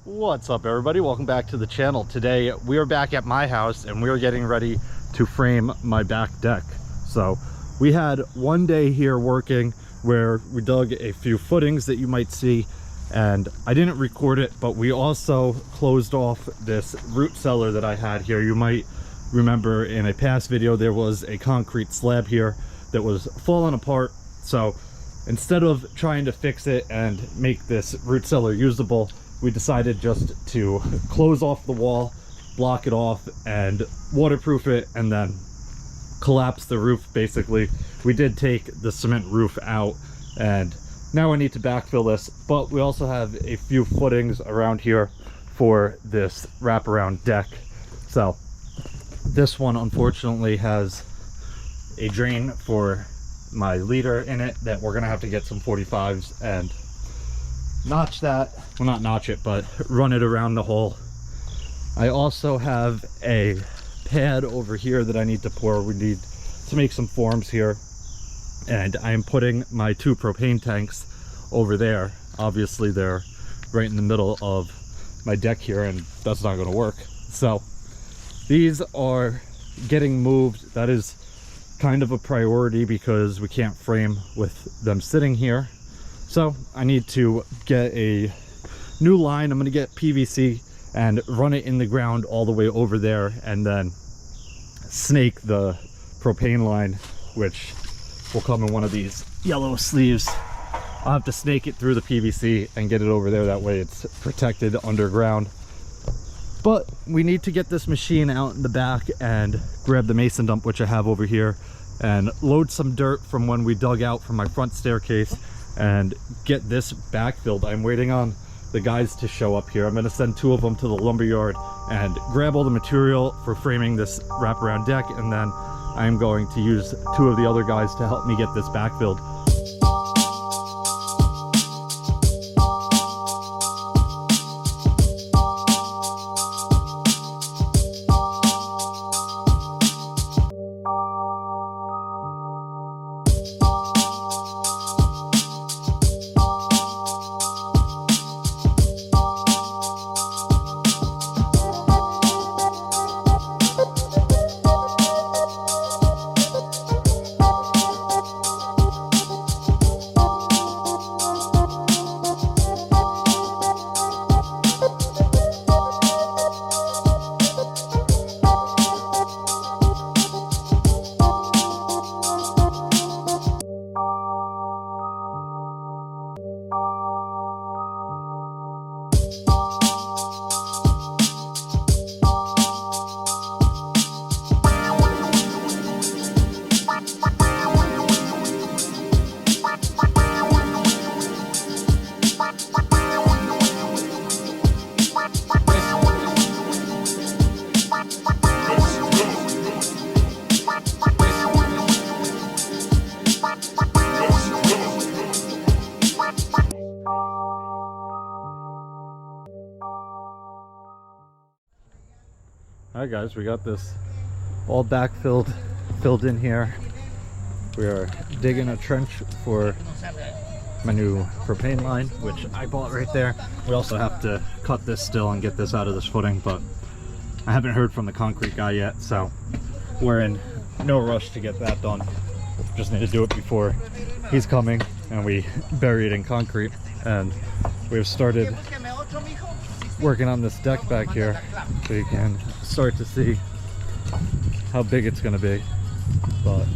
What's up, everybody? Welcome back to the channel. Today we are back at my house and we are getting ready to frame my back deck. So we had one day here working where we dug a few footings that you might see, and I didn't record it, but we also closed off this root cellar that I had here. You might remember in a past video there was a concrete slab here that was falling apart. So instead of trying to fix it and make this root cellar usable, we decided just to close off the wall, block it off, and waterproof it, and then collapse the roof. Basically, we did take the cement roof out, and now I need to backfill this, but we also have a few footings around here for this wraparound deck. So this one unfortunately has a drain for my leader in it that we're gonna have to get some 45s and notch that, well, not notch it, but run it around the hole. I also have a pad over here that I need to pour. We need to make some forms here, and I am putting my 2 propane tanks over there. Obviously they're right in the middle of my deck here, and that's not going to work. So these are getting moved. That is kind of a priority because we can't frame with them sitting here. So I need to get a new line. I'm going to get PVC and run it in the ground all the way over there, and then snake the propane line, which will come in one of these yellow sleeves. I'll have to snake it through the PVC and get it over there. That way it's protected underground. But we need to get this machine out in the back and grab the mason dump, which I have over here, and load some dirt from when we dug out from my front staircase and get this backfilled. I'm waiting on the guys to show up here. I'm going to send 2 of them to the lumber yard and grab all the material for framing this wraparound deck, and then I'm going to use 2 of the other guys to help me get this backfilled. Alright guys, we got this all backfilled, filled in here. We are digging a trench for my new propane line, which I bought right there. We also have to cut this still and get this out of this footing, but I haven't heard from the concrete guy yet, so we're in no rush to get that done. Just need to do it before he's coming and we bury it in concrete. And we've started working on this deck back here, so you can start to see how big it's going to be. But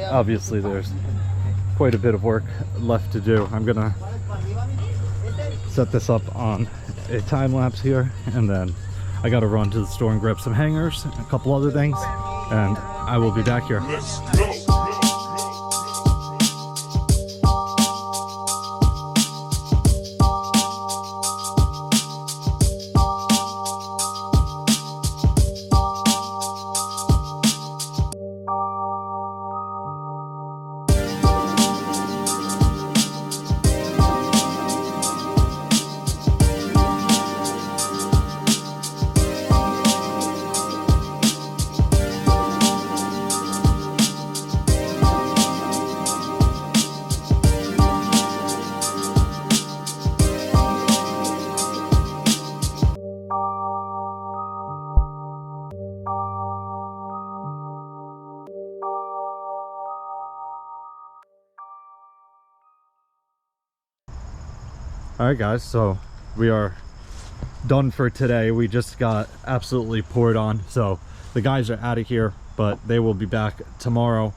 obviously there's quite a bit of work left to do. I'm gonna set this up on a time lapse here, and then I gotta run to the store and grab some hangers and a couple other things, and I will be back here. Let's go. All right guys, so we are done for today. We just got absolutely poured on, so the guys are out of here, but they will be back tomorrow.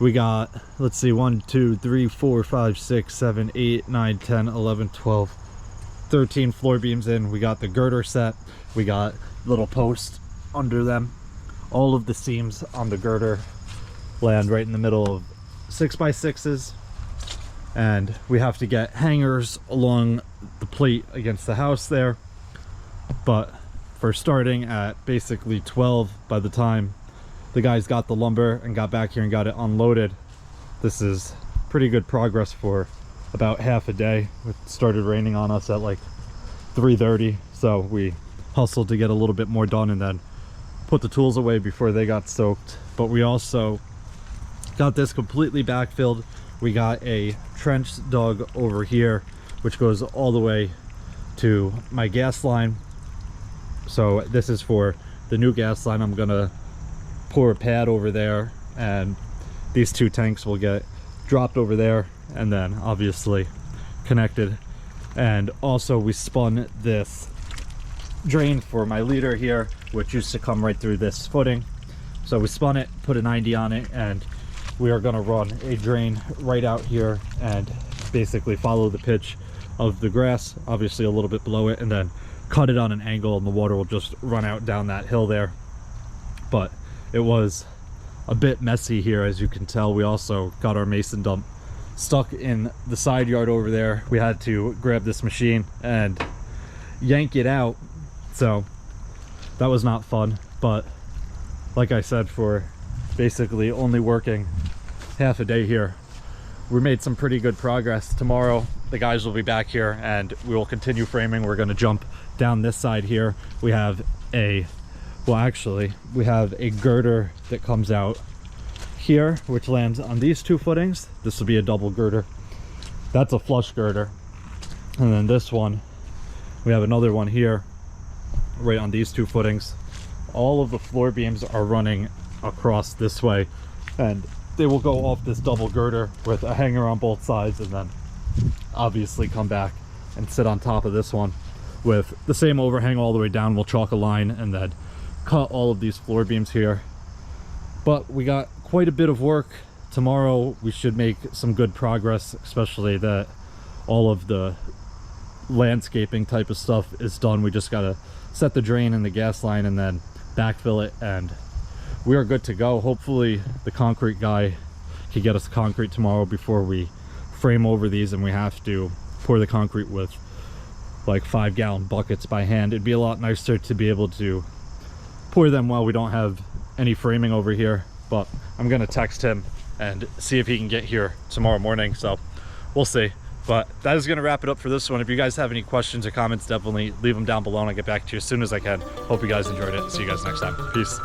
We got, let's see, 1 2 3 4 5 6 7 8 9 10 11 12 13 floor beams in. We got the girder set, we got little posts under them. All of the seams on the girder land right in the middle of 6x6s, and we have to get hangers along the plate against the house there. But for starting at basically 12, by the time the guys got the lumber and got back here and got it unloaded, this is pretty good progress for about half a day. It started raining on us at like 3:30, so we hustled to get a little bit more done and then put the tools away before they got soaked. But we also got this completely backfilled. We got a trench dug over here, which goes all the way to my gas line. So this is for the new gas line. I'm gonna pour a pad over there, and these two tanks will get dropped over there and then obviously connected. And also we spun this drain for my leader here, which used to come right through this footing. So we spun it, put a 90 on it, and we are going to run a drain right out here and basically follow the pitch of the grass, obviously a little bit below it, and then cut it on an angle, and the water will just run out down that hill there. But it was a bit messy here, as you can tell. We also got our mason dump stuck in the side yard over there. We had to grab this machine and yank it out, so that was not fun. But like I said, for basically only working half a day here, we made some pretty good progress. Tomorrow the guys will be back here and we will continue framing. We're going to jump down this side here. We have a, well actually we have a girder that comes out here, which lands on these two footings. This will be a double girder. That's a flush girder. And then this one, we have another one here right on these two footings. All of the floor beams are running across this way, and they will go off this double girder with a hanger on both sides, and then obviously come back and sit on top of this one with the same overhang all the way down. We'll chalk a line and then cut all of these floor beams here. But we got quite a bit of work. Tomorrow we should make some good progress, especially that all of the landscaping type of stuff is done. We just gotta set the drain and the gas line and then backfill it, and we are good to go. Hopefully the concrete guy can get us concrete tomorrow before we frame over these and we have to pour the concrete with like 5-gallon buckets by hand. It'd be a lot nicer to be able to pour them while we don't have any framing over here. But I'm gonna text him and see if he can get here tomorrow morning, so we'll see. But that is going to wrap it up for this one. If you guys have any questions or comments, definitely leave them down below and I'll get back to you as soon as I can. Hope you guys enjoyed it. See you guys next time. Peace.